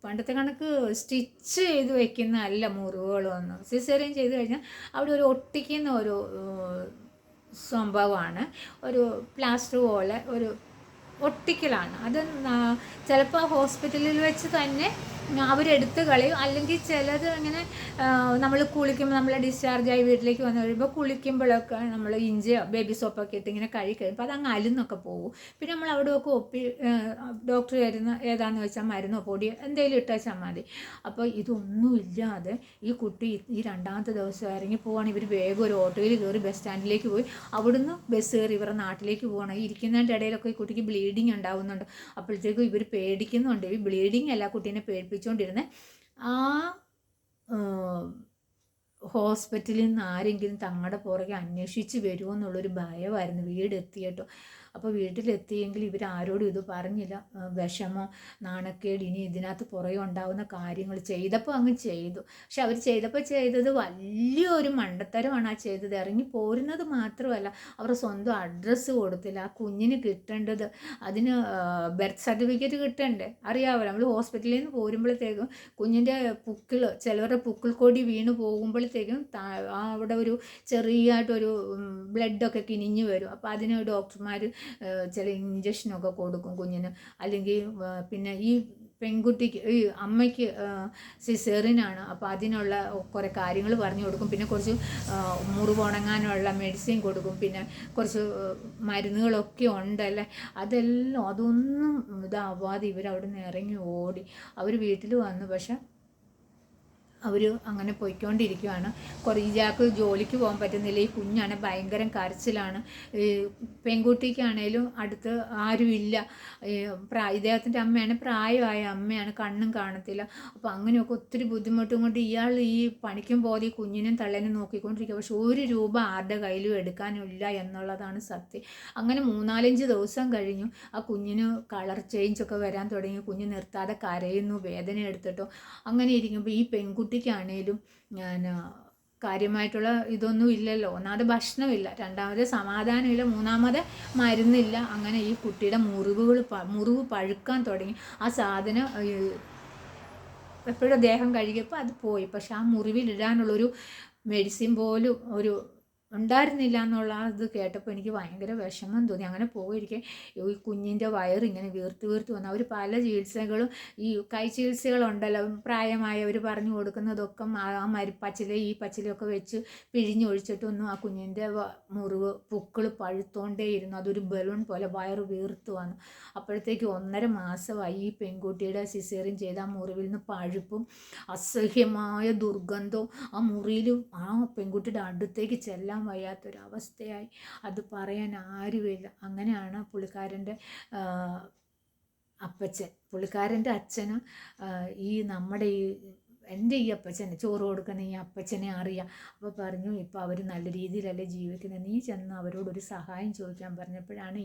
പണ്ടത്തെ കണക്ക് സ്റ്റിച്ച് ചെയ്ത് വെക്കുന്ന അല്ല മുറിവുകളൊന്നും. സിസേറിയൻ ചെയ്ത് കഴിഞ്ഞാൽ അവിടെ ഒരു ഒട്ടിക്കുന്ന ഒരു സംഭവമാണ്, ഒരു പ്ലാസ്റ്റർ പോലെ ഒരു ഒട്ടിക്കലാണ്. അത് ചിലപ്പോൾ ഹോസ്പിറ്റലിൽ വെച്ച് തന്നെ അവരെടുത്ത് കളയും. അല്ലെങ്കിൽ ചിലത് അങ്ങനെ നമ്മൾ കുളിക്കുമ്പോൾ നമ്മൾ ഡിസ്ചാർജായി വീട്ടിലേക്ക് വന്നു കഴിയുമ്പോൾ കുളിക്കുമ്പോഴൊക്കെ നമ്മൾ ഇഞ്ചിയോ ബേബി സോപ്പൊക്കെ ഇട്ട് ഇങ്ങനെ കഴിയുമ്പോൾ അതങ്ങ് അലുന്നൊക്കെ പോകും. പിന്നെ നമ്മൾ അവിടെയൊക്കെ ഡോക്ടർ തരുന്ന ഏതാണെന്ന് വെച്ചാൽ മരുന്നോ പൊടിയോ എന്തെങ്കിലും ഇട്ടാൽ മതി. അപ്പോൾ ഇതൊന്നും ഇല്ലാതെ ഈ കുട്ടി ഈ രണ്ടാമത്തെ ദിവസം ഇറങ്ങി പോവാണ്. ഇവർ വേഗം ഒരു ഓട്ടോയിൽ കയറി ബസ് സ്റ്റാൻഡിലേക്ക് പോയി അവിടുന്ന് ബസ് കയറി ഇവരുടെ നാട്ടിലേക്ക് പോകണം. ഇരിക്കുന്നതിൻ്റെ ഇടയിലൊക്കെ ഈ കുട്ടിക്ക് ബ്ലീഡിങ് ഉണ്ടാകുന്നുണ്ട്. അപ്പോഴത്തേക്കും ഇവർ പേടിക്കുന്നുണ്ട്. ഈ ബ്ലീഡിങ് അല്ല കുട്ടീനെ പേടിപ്പിച്ചുകൊണ്ടിരുന്നത്. ആ ഹോസ്പിറ്റലിൽ നിന്ന് ആരെങ്കിലും തങ്ങളുടെ പുറകെ അന്വേഷിച്ച് വരുമോ എന്നുള്ളൊരു ഭയമായിരുന്നു വീടെത്തിയിട്ടോ. അപ്പോൾ വീട്ടിലെത്തിയെങ്കിൽ ഇവരാരോടും ഇത് പറഞ്ഞില്ല. വിഷമോ നാണക്കേട് ഇനി ഇതിനകത്ത് പുറകെ ഉണ്ടാകുന്ന കാര്യങ്ങൾ ചെയ്തപ്പോൾ അങ്ങ് ചെയ്തു. പക്ഷെ അവർ ചെയ്തത് വലിയൊരു മണ്ടത്തരമാണ് ആ ചെയ്തത്. ഇറങ്ങി പോരുന്നത് മാത്രമല്ല, അവർ സ്വന്തം അഡ്രസ്സ് കൊടുത്തില്ല. ആ കുഞ്ഞിന് കിട്ടേണ്ടത് അതിന് ബർത്ത് സർട്ടിഫിക്കറ്റ് കിട്ടണ്ടേ, അറിയാമല്ലോ. നമ്മൾ ഹോസ്പിറ്റലിൽ നിന്ന് പോരുമ്പോഴത്തേക്കും കുഞ്ഞിൻ്റെ ചിലവരുടെ പുക്കിൾക്കൊടി വീണ് പോകുമ്പോഴത്തേക്കും അവിടെ ഒരു ചെറിയായിട്ടൊരു ബ്ലഡൊക്കെ കിനിഞ്ഞ് വരും. അപ്പോൾ അതിന് ഡോക്ടർമാർ ചില ഇഞ്ചക്ഷനൊക്കെ കൊടുക്കും കുഞ്ഞിന്. അല്ലെങ്കിൽ പിന്നെ ഈ പെൺകുട്ടിക്ക് ഈ അമ്മയ്ക്ക് സിസേറിയനാണ്. അപ്പോൾ അതിനുള്ള കുറേ കാര്യങ്ങൾ പറഞ്ഞു കൊടുക്കും. പിന്നെ കുറച്ച് മുറിവുണങ്ങാനുള്ള മെഡിസിൻ കൊടുക്കും. പിന്നെ കുറച്ച് മരുന്നുകളൊക്കെ ഉണ്ടല്ലേ. അതൊന്നും ഇതാവാതെ ഇവരവിടെ നിന്ന് ഇറങ്ങി ഓടി. അവർ വീട്ടിൽ വന്നു. പക്ഷെ അവർ അങ്ങനെ പോയിക്കൊണ്ടിരിക്കുകയാണ്. ഇയാൾക്ക് ജോലിക്ക് പോകാൻ പറ്റുന്നില്ല. ഈ കുഞ്ഞാണ് ഭയങ്കര കരച്ചിലാണ്. ഈ പെൺകുട്ടിക്കാണേലും അടുത്ത് ആരുമില്ല. ഇദ്ദേഹത്തിൻ്റെ അമ്മയാണ്, പ്രായമായ അമ്മയാണ്, കണ്ണും കാണത്തില്ല. അപ്പോൾ അങ്ങനെയൊക്കെ ഒത്തിരി ബുദ്ധിമുട്ടും കൊണ്ട് ഇയാൾ ഈ പണിക്കും പോലെ ഈ കുഞ്ഞിനും തള്ളനും നോക്കിക്കൊണ്ടിരിക്കുക. പക്ഷെ ഒരു രൂപ ആരുടെ കയ്യിലും എടുക്കാനില്ല എന്നുള്ളതാണ് സത്യം. അങ്ങനെ 3-4 ദിവസം കഴിഞ്ഞു. ആ കുഞ്ഞിന് കളർ ചേഞ്ചൊക്കെ വരാൻ തുടങ്ങി. കുഞ്ഞ് നിർത്താതെ കരയുന്നു, വേദന എടുത്തിട്ടോ. അങ്ങനെ ഇരിക്കുമ്പോൾ ഈ പെൺകുട്ടിക്കാണേലും കാര്യമായിട്ടുള്ള ഇതൊന്നും ഇല്ലല്ലോ. ഒന്നാമത് ഭക്ഷണമില്ല, രണ്ടാമത് സമാധാനമില്ല, മൂന്നാമത് മരുന്നില്ല. അങ്ങനെ ഈ കുട്ടിയുടെ മുറിവ് പഴുക്കാൻ തുടങ്ങി. ആ സാധനം എപ്പോഴും ദേഹം കഴുകിയപ്പോൾ അത് പോയി. പക്ഷെ ആ മുറിവിലിടാനുള്ളൊരു മെഡിസിൻ പോലും ഉണ്ടായിരുന്നില്ല എന്നുള്ള ഇത് കേട്ടപ്പോൾ എനിക്ക് ഭയങ്കര വിഷമം തോന്നി. അങ്ങനെ പോയിരിക്കെ ഈ കുഞ്ഞിൻ്റെ വയറിങ്ങനെ വീർത്ത് വന്നു. അവർ പല ചികിത്സകളും ഈ കൈ ചികിത്സകളുണ്ടല്ലോ, പ്രായമായവർ പറഞ്ഞു കൊടുക്കുന്നതൊക്കെ ആ പച്ചില ഈ പച്ചിലയൊക്കെ വെച്ച് പിഴിഞ്ഞൊഴിച്ചിട്ടൊന്നും ആ കുഞ്ഞിൻ്റെ മുറിവ് പുക്കിൾ പഴുത്തോണ്ടേയിരുന്നു. അതൊരു ബലൂൺ പോലെ വയറ് വീർത്ത് വന്നു. അപ്പോഴത്തേക്ക് 1.5 മാസമായി ഈ പെൺകുട്ടിയുടെ സിസേറിയൻ ചെയ്ത ആ മുറിവിൽ നിന്ന് പഴുപ്പും അസഹ്യമായ ദുർഗന്ധവും. ആ മുറിയിലും ആ പെൺകുട്ടിയുടെ അടുത്തേക്ക് ചെല്ലാൻ വയ്യാത്തൊരവസ്ഥയായി. അത് പറയാൻ ആരുമില്ല. അങ്ങനെയാണ് പുള്ളിക്കാരൻ്റെ പുള്ളിക്കാരൻ്റെ അച്ഛന് ഈ നമ്മുടെ എൻ്റെ ഈ അപ്പച്ചനെ ചോറ് കൊടുക്കുന്ന ഈ അപ്പച്ചനെ അറിയാം. അപ്പോൾ പറഞ്ഞു, ഇപ്പോൾ അവർ നല്ല രീതിയിലല്ലേ ജീവിക്കുന്നത്, നീ ചെന്ന് അവരോടൊരു സഹായം ചോദിക്കാൻ പറഞ്ഞപ്പോഴാണ്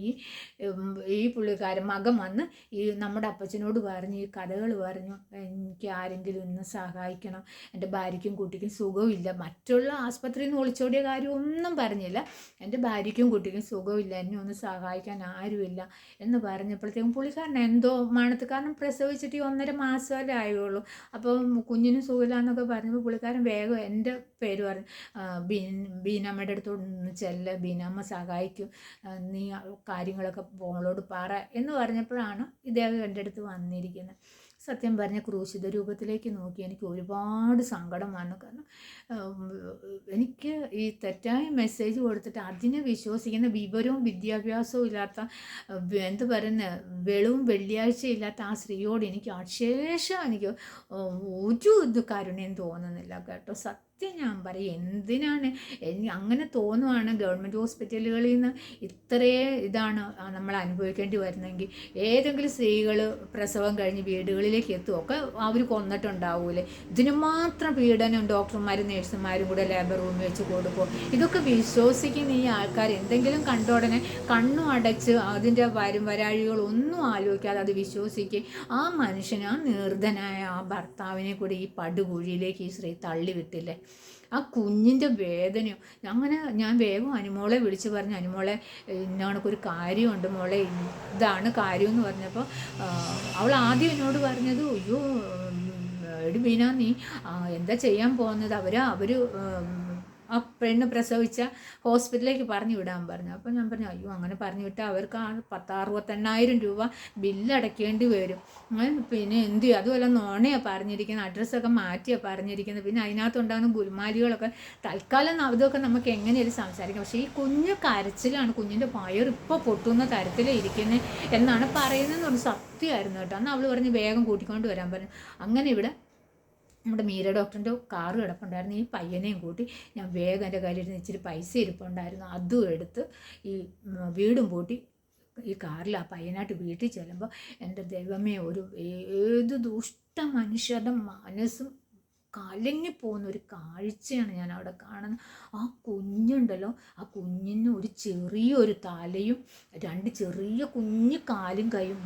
ഈ പുള്ളിക്കാരൻ മകൻ വന്ന് ഈ നമ്മുടെ അപ്പച്ചനോട് പറഞ്ഞു, ഈ കഥകൾ പറഞ്ഞു, എനിക്ക് ആരെങ്കിലും ഒന്ന് സഹായിക്കണം, എൻ്റെ ഭാര്യയ്ക്കും കുട്ടിക്കും സുഖമില്ല. മറ്റുള്ള ആസ്പത്രിയിൽ നിന്ന് ഒളിച്ചോടിയ കാര്യമൊന്നും പറഞ്ഞില്ല. എൻ്റെ ഭാര്യയ്ക്കും കുട്ടിക്കും സുഖമില്ല, എന്നെ ഒന്ന് സഹായിക്കാൻ ആരുമില്ല എന്ന് പറഞ്ഞപ്പോഴത്തേക്കും പുള്ളിക്കാരൻ എന്തോ മണത്ത്, കാരണം പ്രസവിച്ചിട്ട് 1.5 മാസമല്ലേ ആയുള്ളൂ. അപ്പോൾ കുഞ്ഞിന് സുഖമില്ല എന്നൊക്കെ പറഞ്ഞപ്പോൾ പുള്ളിക്കാരൻ വേഗം എൻ്റെ പേര് പറഞ്ഞു, ബീനമ്മയുടെ അടുത്തോടൊന്ന് ചെല്ല, ബീനമ്മ സഹായിക്കും, നീ കാര്യങ്ങളൊക്കെ മോളോട് പറ എന്ന് പറഞ്ഞപ്പോഴാണ് ഇദ്ദേഹം എൻ്റെ അടുത്ത് വന്നിരിക്കുന്നത്. സത്യം പറഞ്ഞ ക്രൂശിത രൂപത്തിലേക്ക് നോക്കി എനിക്ക് ഒരുപാട് സങ്കടം വന്നു. കാരണം എനിക്ക് ഈ തെറ്റായ മെസ്സേജ് കൊടുത്തിട്ട് അതിനെ വിശ്വസിക്കുന്ന വിവരവും വിദ്യാഭ്യാസവും ഇല്ലാത്ത, എന്ത് പറയുന്ന വെളിവും വെള്ളിയാഴ്ചയും ഇല്ലാത്ത ആ സ്ത്രീയോട് എനിക്ക് അശേഷം എനിക്ക് ഒരു കാരുണ്യം തോന്നുന്നില്ല കേട്ടോ. സത്യം ഞാൻ പറയും, എന്തിനാണ് അങ്ങനെ തോന്നുവാണ്. ഗവൺമെൻറ് ഹോസ്പിറ്റലുകളിൽ നിന്ന് ഇതാണ് നമ്മൾ അനുഭവിക്കേണ്ടി വരുന്നെങ്കിൽ ഏതെങ്കിലും സ്ത്രീകൾ പ്രസവം കഴിഞ്ഞ് വീടുകളിലേക്ക് എത്തുമൊക്കെ അവർ കൊന്നിട്ടുണ്ടാവൂലേ. ഇതിന് മാത്രം പീഡനം ഡോക്ടർമാരും നേഴ്സുമാരും കൂടെ ലേബർ റൂമിൽ വെച്ച് കൊടുക്കും. ഇതൊക്കെ വിശ്വസിക്കുന്ന ഈ ആൾക്കാർ എന്തെങ്കിലും കണ്ട ഉടനെ കണ്ണും അടച്ച് അതിൻ്റെ വരാഴികളൊന്നും ആലോചിക്കാതെ അത് വിശ്വസിക്കുക. ആ മനുഷ്യന്, ആ നിർദ്ധനായ ആ ഭർത്താവിനെ കൂടി ഈ പടുകുഴിയിലേക്ക് ഈ സ്ത്രീ തള്ളിവിട്ടില്ലേ. ആ കുഞ്ഞിൻ്റെ വേദനയും. അങ്ങനെ ഞാൻ വേഗം അനുമോളെ വിളിച്ച് പറഞ്ഞു, അനുമോളെ ഇന്നൊരു കാര്യമുണ്ട് മോളെ, ഇതാണ് കാര്യം എന്ന് പറഞ്ഞപ്പോൾ അവൾ ആദ്യം എന്നോട് പറഞ്ഞത്, അയ്യോ എടി ബീന, നീ എന്താ ചെയ്യാൻ പോകുന്നത്, അവർ ആ പെണ്ണ് പ്രസവിച്ച ഹോസ്പിറ്റലിലേക്ക് പറഞ്ഞു വിടാൻ പറഞ്ഞു. അപ്പോൾ ഞാൻ പറഞ്ഞു അയ്യോ അങ്ങനെ പറഞ്ഞു വിട്ടാൽ അവർക്ക് 60,000-68,000 രൂപ ബില്ലടയ്ക്കേണ്ടി വരും. പിന്നെ എന്ത് ചെയ്യും, അതുമല്ല നോണയാണ് പറഞ്ഞിരിക്കുന്നത്, അഡ്രസ്സൊക്കെ മാറ്റിയാണ് പറഞ്ഞിരിക്കുന്നത്, പിന്നെ അതിനകത്തുണ്ടാകുന്ന ഗുൽമാലികളൊക്കെ. തൽക്കാലം ഇതൊക്കെ നമുക്ക് എങ്ങനെയും സംസാരിക്കാം, പക്ഷേ ഈ കുഞ്ഞ് കരച്ചിലാണ്, കുഞ്ഞിൻ്റെ വയർ ഇപ്പോൾ പൊട്ടുന്ന തരത്തിലിരിക്കുന്നത് എന്നാണ് പറയുന്നതെന്ന് പറഞ്ഞു. സത്യമായിരുന്നു കേട്ടോ. അന്ന് അവൾ പറഞ്ഞ് വേഗം കൂട്ടിക്കൊണ്ട് വരാൻ പറഞ്ഞു. അങ്ങനെ ഇവിടെ നമ്മുടെ മീര ഡോക്ടറിൻ്റെ കാറ് കിടപ്പുണ്ടായിരുന്നു. ഈ പയ്യനെയും കൂട്ടി ഞാൻ വേഗം എൻ്റെ കയ്യിലിരുന്ന് ഇച്ചിരി പൈസ ഇരിപ്പുണ്ടായിരുന്നു, അതും എടുത്ത് ഈ വീടും പൂട്ടി ഈ കാറിൽ ആ പയ്യനായിട്ട് വീട്ടിൽ ചെല്ലുമ്പോൾ എൻ്റെ ദൈവമേ, ഏത് ദുഷ്ട മനുഷ്യരുടെ മനസ്സും കലങ്ങിപ്പോകുന്ന ഒരു കാഴ്ചയാണ് ഞാൻ അവിടെ കാണുന്നത്. ആ കുഞ്ഞുണ്ടല്ലോ, ആ കുഞ്ഞിന് ഒരു ചെറിയൊരു തലയും 2 ചെറിയ കുഞ്ഞു കാലും കൈയും,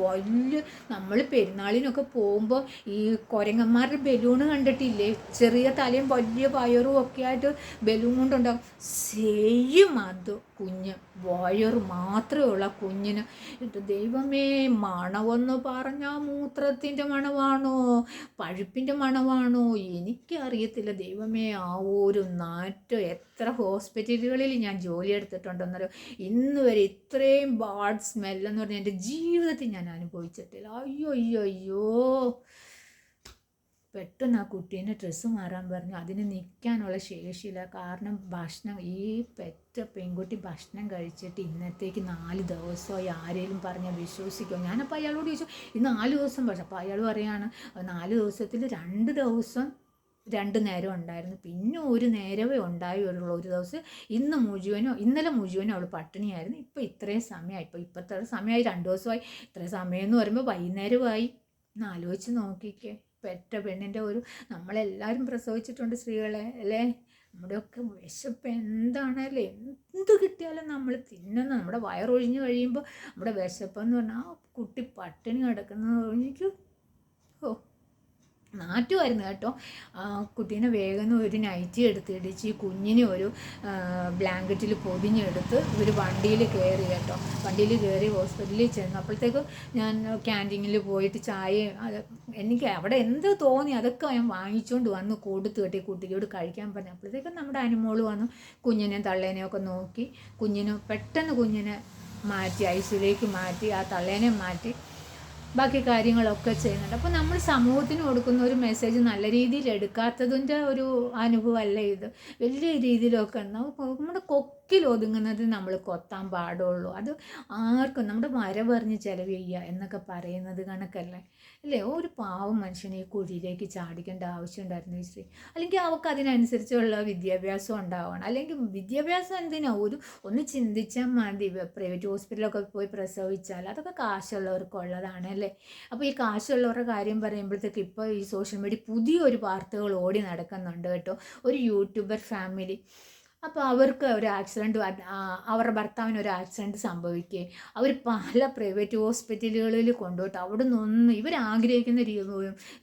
വലിയ, നമ്മൾ പെരുന്നാളിനൊക്കെ പോകുമ്പോൾ ഈ കുരങ്ങന്മാരുടെ ബലൂണ് കണ്ടിട്ടില്ലേ, ചെറിയ തലയും വലിയ വയറും ഒക്കെ ആയിട്ട് ബലൂൺ കൊണ്ടുണ്ടാകും, സെയിം അത് കുഞ്ഞ്, വയറ് മാത്രമേ ഉള്ള കുഞ്ഞിന്. ഇത് ദൈവമേ, മണമെന്ന് പറഞ്ഞാൽ മൂത്രത്തിൻ്റെ മണമാണോ പഴുപ്പിൻ്റെ മണമാണോ എനിക്കറിയത്തില്ല ദൈവമേ. ആ ഒരു നാറ്റം എത്ര ഹോസ്പിറ്റലുകളിൽ ഞാൻ ജോലി എടുത്തിട്ടുണ്ടെന്നറിയോ, ഇന്ന് വരെ ഇത്രയും ബാഡ് സ്മെല്ലെന്ന് പറഞ്ഞാൽ എൻ്റെ ജീവിതത്തിൽ ഞാൻ അനുഭവിച്ചിട്ടില്ല. അയ്യോ അയ്യോ അയ്യോ. പെട്ടെന്ന് ആ കുട്ടീനെ ഡ്രസ്സ് മാറാൻ പറഞ്ഞു. അതിന് നിൽക്കാനുള്ള ശേഷിയില്ല, കാരണം ഭക്ഷണം, ഈ പെറ്റ പെൺകുട്ടി ഭക്ഷണം കഴിച്ചിട്ട് ഇന്നത്തേക്ക് 4 ദിവസമായി. ആരെങ്കിലും പറഞ്ഞാൽ വിശ്വസിക്കുമോ? ഞാനപ്പോൾ അയാളോട് ചോദിച്ചു ഈ 4 ദിവസം പക്ഷെ, അപ്പോൾ അയാൾ പറയാണ് 4 ദിവസത്തിൽ 2 ദിവസം 2 നേരം ഉണ്ടായിരുന്നു, പിന്നെ ഒരു നേരമേ ഉണ്ടായുള്ളൂ ഒരു ദിവസം. ഇന്നലെ മുഴുവനോ അവൾ പട്ടിണിയായിരുന്നു. ഇപ്പോൾ ഇത്രയും സമയമായി, ഇപ്പോഴത്തെ സമയമായി 2 ദിവസമായി. ഇത്രയും സമയം എന്ന് പറയുമ്പോൾ വൈകുന്നേരമായി. ആലോചിച്ച് നോക്കിക്കേ, പെറ്റ പെണ്ണിൻ്റെ നമ്മളെല്ലാവരും പ്രസവിച്ചിട്ടുണ്ട് സ്ത്രീകളെ അല്ലേ. നമ്മുടെയൊക്കെ വിശപ്പ് എന്താണല്ലേ, എന്ത് കിട്ടിയാലും നമ്മൾ തിന്നുന്ന, നമ്മുടെ വയറൊഴിഞ്ഞ് കഴിയുമ്പോൾ നമ്മുടെ വിശപ്പെന്ന് പറഞ്ഞാൽ ആ കുട്ടി പട്ടിണി കിടക്കുന്നത് എനിക്ക് നാറ്റുമായിരുന്നു കേട്ടോ. കുട്ടീനെ വേഗം ഒരു നൈറ്റി എടുത്തിടിച്ച് ഈ കുഞ്ഞിനെ ഒരു ബ്ലാങ്കറ്റിൽ പൊതിഞ്ഞെടുത്ത് ഒരു വണ്ടിയിൽ കയറി കേട്ടോ. വണ്ടിയിൽ കയറി ഹോസ്പിറ്റലിൽ ചെന്നു. അപ്പോഴത്തേക്കും ഞാൻ ക്യാൻറ്റീനിൽ പോയിട്ട് ചായയും എനിക്ക് അവിടെ എന്ത് തോന്നി അതൊക്കെ ഞാൻ വാങ്ങിച്ചുകൊണ്ട് വന്ന് കൊടുത്തു കേട്ടി കുട്ടിയോട് കഴിക്കാൻ പറഞ്ഞു. അപ്പോഴത്തേക്കും നമ്മുടെ അനുമോള് വന്നു കുഞ്ഞിനെയും തള്ളേനെയും ഒക്കെ നോക്കി പെട്ടെന്ന് കുഞ്ഞിനെ മാറ്റി ഐസിയിലേക്ക് മാറ്റി, ആ തള്ളേനെ മാറ്റി, ബാക്കി കാര്യങ്ങളൊക്കെ ചെയ്യുന്നുണ്ട്. അപ്പോൾ നമ്മൾ സമൂഹത്തിന് കൊടുക്കുന്ന ഒരു മെസ്സേജ് നല്ല രീതിയിൽ എടുക്കാത്തതിൻ്റെ ഒരു അനുഭവമല്ല ഇത്. വലിയ രീതിയിലൊക്കെ നമ്മുടെ കൊക്കിലൊതുങ്ങുന്നത് നമ്മൾ കൊത്താൻ പാടുള്ളൂ. അത് ആർക്കും നമ്മുടെ വരവറിഞ്ഞ് ചിലവ് ചെയ്യുക എന്നൊക്കെ പറയുന്നത് കണക്കല്ലേ അല്ലേ. ഒരു പാവം മനുഷ്യനെ ഈ കുഴിയിലേക്ക് ചാടിക്കേണ്ട ആവശ്യം ഉണ്ടായിരുന്നു ഈ സ്ത്രീ. അല്ലെങ്കിൽ അവൾക്ക് അതിനനുസരിച്ചുള്ള വിദ്യാഭ്യാസം ഉണ്ടാവണം. അല്ലെങ്കിൽ വിദ്യാഭ്യാസം എന്തിനാ, ഒന്ന് ചിന്തിച്ചാൽ മതി. പ്രൈവറ്റ് ഹോസ്പിറ്റലൊക്കെ പോയി പ്രസവിച്ചാൽ അതൊക്കെ കാശുള്ളവർക്കുള്ളതാണ് അല്ലേ. അപ്പോൾ ഈ കാശുള്ളവരുടെ കാര്യം പറയുമ്പോഴത്തേക്ക് ഇപ്പോൾ ഈ സോഷ്യൽ മീഡിയ പുതിയൊരു വാർത്തകൾ ഓടി നടക്കുന്നുണ്ട് കേട്ടോ. ഒരു യൂട്യൂബർ ഫാമിലി, അപ്പോൾ അവർക്ക് ഒരു ആക്സിഡൻറ്റ്, അവരുടെ ഭർത്താവിന് ഒരു ആക്സിഡൻറ്റ് സംഭവിക്കുകയും അവർ പല പ്രൈവറ്റ് ഹോസ്പിറ്റലുകളിൽ കൊണ്ടുപോയിട്ട് അവിടെ നിന്നൊന്നും ഇവരാഗ്രഹിക്കുന്ന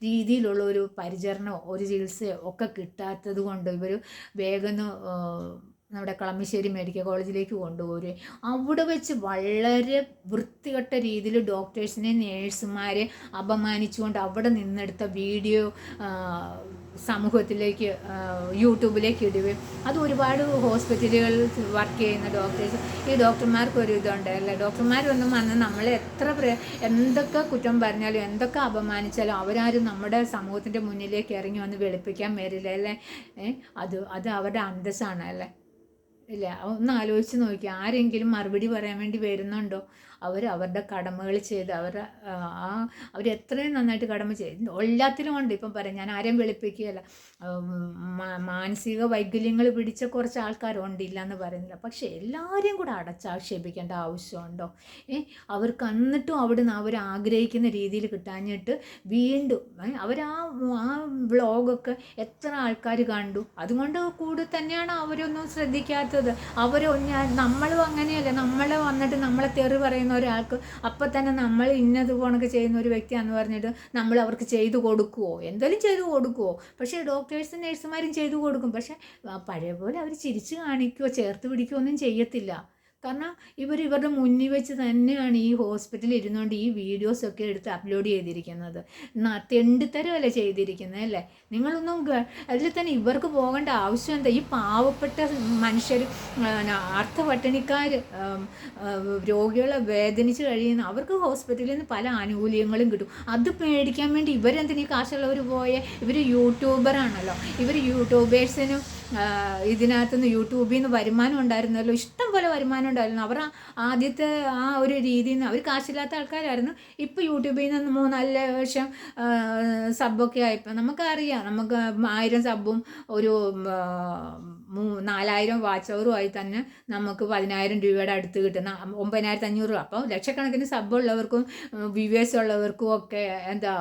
രീതിയിലുള്ള ഒരു പരിചരണമോ ഒരു ചികിത്സയോ ഒക്കെ കിട്ടാത്തത് കൊണ്ട് ഇവർ വേഗം നമ്മുടെ കളമശ്ശേരി മെഡിക്കൽ കോളേജിലേക്ക് കൊണ്ടുപോരുകയും അവിടെ വെച്ച് വളരെ വൃത്തികെട്ട രീതിയിൽ ഡോക്ടേഴ്സിനെ നേഴ്സുമാരെ അപമാനിച്ചുകൊണ്ട് അവിടെ നിന്നെടുത്ത വീഡിയോ സമൂഹത്തിലേക്ക് യൂട്യൂബിലേക്ക് ഇടുകയും അത് ഒരുപാട് ഹോസ്പിറ്റലുകളിൽ വർക്ക് ചെയ്യുന്ന ഡോക്ടേഴ്സ്, ഈ ഡോക്ടർമാർക്ക് ഒരു ഇതുണ്ട് അല്ലേ. ഡോക്ടർമാരൊന്നും വന്ന് നമ്മളെ എന്തൊക്കെ കുറ്റം പറഞ്ഞാലും എന്തൊക്കെ അപമാനിച്ചാലും അവരാരും നമ്മുടെ സമൂഹത്തിൻ്റെ മുന്നിലേക്ക് ഇറങ്ങി വന്ന് വെളുപ്പിക്കാൻ വരില്ല അല്ലേ. അത് അവരുടെ അന്തസ്സാണ് അല്ലേ. ഇല്ല, ഒന്ന് ആലോചിച്ച് നോക്കി, ആരെങ്കിലും മറുപടി പറയാൻ വേണ്ടി വരുന്നുണ്ടോ? അവരുടെ കടമകൾ ചെയ്ത് അവരെത്രയും നന്നായിട്ട് കടമ ചെയ്ത് എല്ലാത്തിലും ഉണ്ട്. ഇപ്പം പറയാം, ഞാൻ ആരെയും വെളുപ്പിക്കുകയല്ല, മാനസിക വൈകല്യങ്ങൾ പിടിച്ച കുറച്ച് ആൾക്കാരുണ്ട്, ഇല്ല എന്ന് പറയുന്നില്ല. പക്ഷേ എല്ലാവരെയും കൂടെ അടച്ചാക്ഷേപിക്കേണ്ട ആവശ്യമുണ്ടോ? അവർക്ക് എന്നിട്ടും അവിടുന്ന് അവർ ആഗ്രഹിക്കുന്ന രീതിയിൽ കിട്ടാഞ്ഞിട്ട് വീണ്ടും ആ വ്ളോഗൊക്കെ എത്ര ആൾക്കാർ കണ്ടു. അതുകൊണ്ട് കൂടെ തന്നെയാണ് അവരൊന്നും ശ്രദ്ധിക്കാത്തത്. നമ്മളും അങ്ങനെയല്ല, നമ്മളെ വന്നിട്ട് നമ്മളെ തെറി പറയുന്ന ഒരാൾക്ക് അപ്പം തന്നെ നമ്മൾ ഇന്നത് പോണൊക്കെ ചെയ്യുന്ന ഒരു വ്യക്തിയാണെന്ന് പറഞ്ഞിട്ട് നമ്മൾ അവർക്ക് ചെയ്തു കൊടുക്കുമോ? എന്തെങ്കിലും ചെയ്തു കൊടുക്കുമോ? പക്ഷേ ഡോക്ടേഴ്സും നേഴ്സുമാരും ചെയ്തു കൊടുക്കും. പക്ഷേ പഴയ പോലെ അവർ ചിരിച്ച് കാണിക്കുകയോ ചേർത്ത് പിടിക്കുകയോ ഒന്നും ചെയ്യത്തില്ല. കാരണം ഇവരുടെ മുന്നിൽ വെച്ച് തന്നെയാണ് ഈ ഹോസ്പിറ്റലിൽ ഇരുന്നുകൊണ്ട് ഈ വീഡിയോസൊക്കെ എടുത്ത് അപ്ലോഡ് ചെയ്തിരിക്കുന്നത്. തെണ്ടിത്തരമല്ലേ ചെയ്തിരിക്കുന്നത് അല്ലേ? നിങ്ങളൊന്നും അതിൽ തന്നെ ഇവർക്ക് പോകേണ്ട ആവശ്യം എന്താ? ഈ പാവപ്പെട്ട മനുഷ്യർ, അർത്ഥപട്ടിണിക്കാർ, രോഗികളെ വേദനിച്ച് കഴിയുന്ന അവർക്ക് ഹോസ്പിറ്റലിൽ നിന്ന് പല ആനുകൂല്യങ്ങളും കിട്ടും. അത് മേടിക്കാൻ വേണ്ടി ഇവരെന്തിനീ കാശുള്ളവർ പോയേ? ഇവർ യൂട്യൂബറാണല്ലോ. ഇവർ യൂട്യൂബേഴ്സിനും ഇതിനകത്തുനിന്ന് യൂട്യൂബിൽ നിന്ന് വരുമാനം ഉണ്ടായിരുന്നല്ലോ, ഇഷ്ടം പോലെ വരുമാനം ഉണ്ടായിരുന്നു. അവർ ആദ്യത്തെ ആ ഒരു രീതിയിൽ നിന്ന് അവർ കാശില്ലാത്ത ആൾക്കാരായിരുന്നു. ഇപ്പോൾ യൂട്യൂബിൽ നിന്ന് 3-4 ലക്ഷം സബ്ബൊക്കെ ആയപ്പോൾ നമുക്കറിയാം, നമുക്ക് 1000 സബ്ബും ഒരു 4000 വാച്ച് അവറുമായി തന്നെ നമുക്ക് 10,000 രൂപയുടെ അടുത്ത് കിട്ടുന്ന 9,500 രൂപ. അപ്പോൾ ലക്ഷക്കണക്കിന് സബ്ബുള്ളവർക്കും വ്യൂവേഴ്സ് ഉള്ളവർക്കും ഒക്കെ എന്താ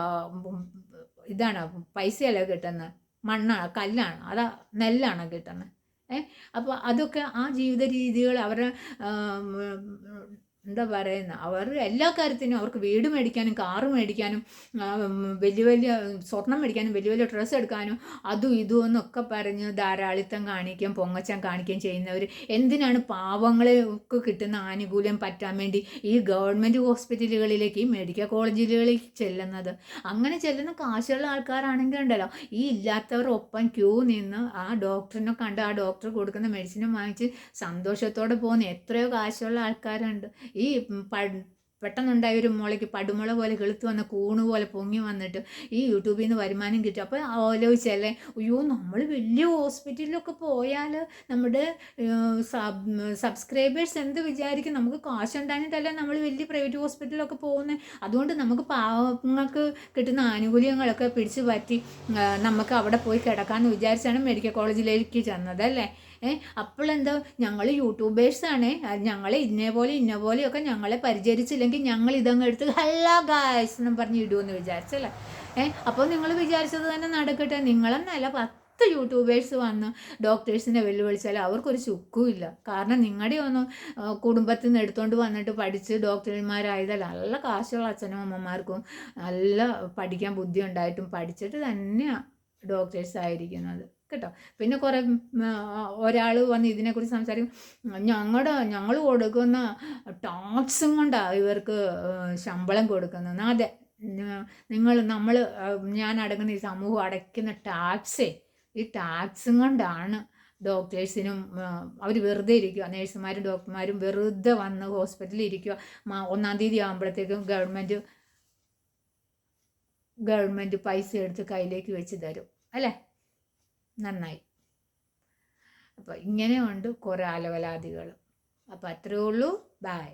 ഇതാണ് പൈസയല്ല കിട്ടുന്നത്, മണ്ണാണ്, കല്ലാണ്, അതാ നെല്ലാണ് കിട്ടുന്നത്. അപ്പോൾ അതൊക്കെ ആ ജീവിത രീതികൾ അവരുടെ എന്താ പറയുന്നത്, അവർ എല്ലാ കാര്യത്തിനും അവർക്ക് വീട് മേടിക്കാനും കാറ് മേടിക്കാനും വലിയ വലിയ സ്വർണം മേടിക്കാനും വലിയ വലിയ ഡ്രസ്സ് എടുക്കാനും അതും ഇതും എന്നൊക്കെ പറഞ്ഞ് ധാരാളിത്തം കാണിക്കുകയും പൊങ്ങച്ചം കാണിക്കുകയും ചെയ്യുന്നവർ എന്തിനാണ് പാവങ്ങൾക്ക് കിട്ടുന്ന ആനുകൂല്യം പറ്റാൻ വേണ്ടി ഈ ഗവൺമെൻറ് ഹോസ്പിറ്റലുകളിലേക്ക്, ഈ മെഡിക്കൽ കോളേജുകളിലേക്ക് ചെല്ലുന്നത്? അങ്ങനെ ചെല്ലുന്ന കാശുള്ള ആൾക്കാരാണെങ്കിൽ ഉണ്ടല്ലോ, ഈ ഇല്ലാത്തവർ ഒപ്പം ക്യൂ നിന്ന് ആ ഡോക്ടറിനെ കണ്ട് ആ ഡോക്ടർ കൊടുക്കുന്ന മെഡിസിനും വാങ്ങിച്ച് സന്തോഷത്തോടെ പോകുന്ന എത്രയോ കാശുള്ള ആൾക്കാരുണ്ട്. ഈ പെട്ടെന്നുണ്ടായ ഒരു മുളയ്ക്ക് പടുമുള പോലെ കെളുത്ത് വന്ന കൂണ് പോലെ പൊങ്ങി വന്നിട്ട് ഈ യൂട്യൂബിൽ നിന്ന് വരുമാനം കിട്ടും. അപ്പോൾ ആലോചിച്ചല്ലേ, അയ്യോ നമ്മൾ വലിയ ഹോസ്പിറ്റലിലൊക്കെ പോയാൽ നമ്മുടെ സബ്സ്ക്രൈബേഴ്സ് എന്ത് വിചാരിക്കും? നമുക്ക് കാശുണ്ടായിട്ടല്ല നമ്മൾ വലിയ പ്രൈവറ്റ് ഹോസ്പിറ്റലിലൊക്കെ പോകുന്നത്. അതുകൊണ്ട് നമുക്ക് പാവങ്ങൾക്ക് കിട്ടുന്ന ആനുകൂല്യങ്ങളൊക്കെ പിടിച്ചു പറ്റി നമുക്ക് അവിടെ പോയി കിടക്കാമെന്ന് വിചാരിച്ചാണ് മെഡിക്കൽ കോളേജിലേക്ക് ചെന്നത് അല്ലേ? അപ്പോഴെന്താ, ഞങ്ങൾ യൂട്യൂബേഴ്സാണ്, ഞങ്ങളെ ഇന്ന പോലെയൊക്കെ ഞങ്ങളെ പരിചരിച്ചില്ലെങ്കിൽ ഞങ്ങൾ ഇതങ്ങ് എടുത്ത് ഹലോ ഗായ്സ് എന്നും പറഞ്ഞ് ഇടുമെന്ന് വിചാരിച്ചല്ലേ? അപ്പോൾ നിങ്ങൾ വിചാരിച്ചത് തന്നെ നടക്കട്ടെ. നിങ്ങളെന്നല്ല 10 യൂട്യൂബേഴ്സ് വന്ന് ഡോക്ടേഴ്സിനെ വെല്ലുവിളിച്ചാൽ അവർക്കൊരു ചുക്കുമില്ല. കാരണം നിങ്ങളുടെ ഒന്നും കുടുംബത്തിൽ നിന്ന് എടുത്തുകൊണ്ട് വന്നിട്ട് പഠിച്ച് ഡോക്ടർമാരായതല്ല. നല്ല കാശുള്ള അച്ഛനും അമ്മമാർക്കും നല്ല പഠിക്കാൻ ബുദ്ധി ഉണ്ടായിട്ടും പഠിച്ചിട്ട് തന്നെയാണ് ഡോക്ടേഴ്സ് ആയിരിക്കുന്നത് കേട്ടോ. പിന്നെ കുറേ ഒരാൾ വന്ന് ഇതിനെക്കുറിച്ച് സംസാരിക്കും, ഞങ്ങൾ കൊടുക്കുന്ന ടാക്സും കൊണ്ടാണ് ഇവർക്ക് ശമ്പളം കൊടുക്കുന്നത്. അതെ, ഞാൻ അടങ്ങുന്ന ഈ സമൂഹം അടയ്ക്കുന്ന ടാക്സേ, ഈ ടാക്സും കൊണ്ടാണ് ഡോക്ടേഴ്സിനും അവർ വെറുതെ ഇരിക്കുക, നേഴ്സുമാരും ഡോക്ടർമാരും വെറുതെ വന്ന് ഹോസ്പിറ്റലിൽ ഇരിക്കുക. 1-ാം തീയതി ആകുമ്പോഴത്തേക്കും ഗവൺമെൻറ് പൈസ എടുത്ത് കയ്യിലേക്ക് വെച്ച് തരും അല്ലേ? നന്നായി. അപ്പോൾ ഇങ്ങനെയുണ്ട് കുറേ അലവലാദികൾ. അപ്പോൾ അത്രയേ ഉള്ളൂ. ബൈ.